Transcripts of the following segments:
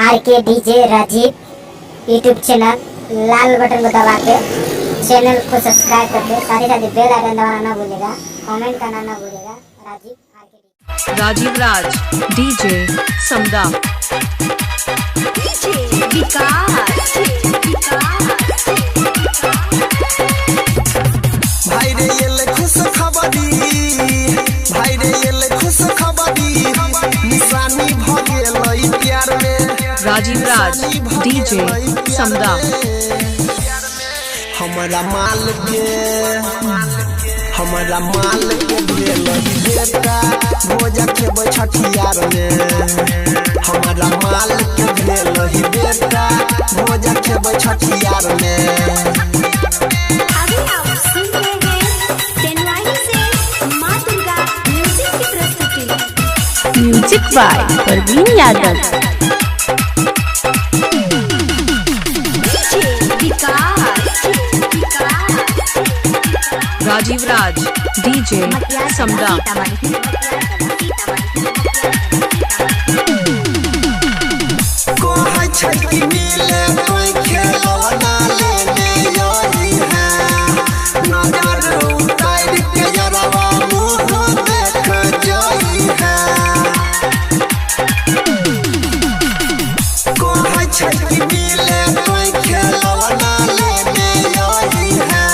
RK DJ Rajiv YouTube channel लाल button को दबा के चैनल को सब्सक्राइब करके साथ ही साथ बेल आइकन दबाना ना भूलिएगा, कमेंट करना ना भूलिएगा। राजीव राज DJ समदा भाई रे ये खुश खबरी, भाई रे ये खुश खबरी, निशानी भगेलई प्यार में। राजीव राज DJ समदा हमारा माल के भेलई बेटा भोज खेब छठियार में। हमारा माल के भेलई बेटा भोज खेब छठियार में। Music by Parveen Yadav. Rajeev Raj DJ समदा कोई छठी मिले कोई खेलौना लेने आई है। नजर उतार के जरवा मुँह देख जाई है। कोई छठी मिले कोई खेलौना लेने आई है।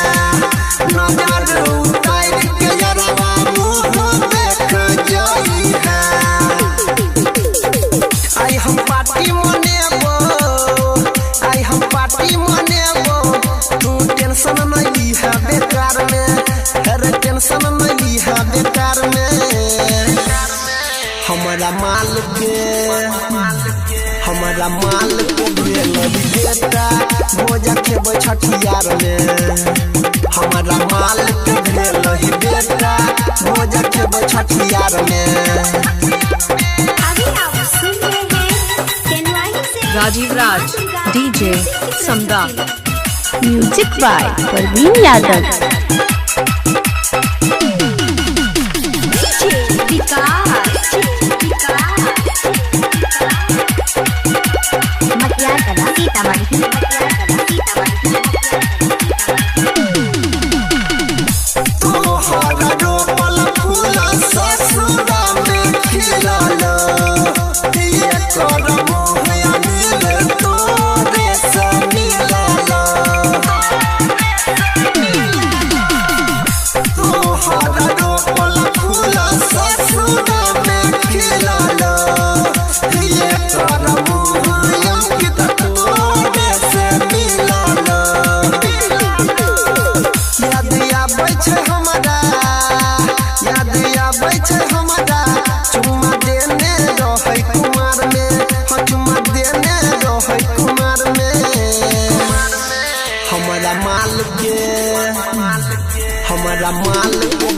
नजर उतार के जरवा मुँह देख जाई है। आई हम पार्टी मनेबो, आई हम पार्टी मनेबो। तू टेंशन नहीं है बेकार में, अरे टेंशन नहीं है बेकार में। हमारा माल के भेलई बेटा भोज खेब छठियार में। हमारा माल के भेलई बेटा भोज खेब छठियार में। राजीव राज DJ समदा म्यूजिक बाय परवीन यादव। तोहरा रोपल फूल ससुरा में खिललो। ये कर मोह अनिल तोरे से मिललो। तोहरा रोपल फूल ससुरा में खिललो। ये कर मोह अंकित तोरे से मिललो। याद आबै छै हमरा, याद आबै छै हमरा। चुम्मा देने रहै कुमार में, चुम्मा देने रहै कुमार में। हमारा माल के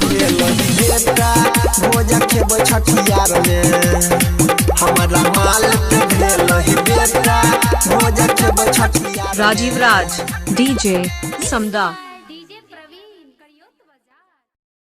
भेलई बेटा भोज खेब छठियार में। हमारा माल के भेलई बेटा भोज खेब छठियार। राजीव राज DJ समदा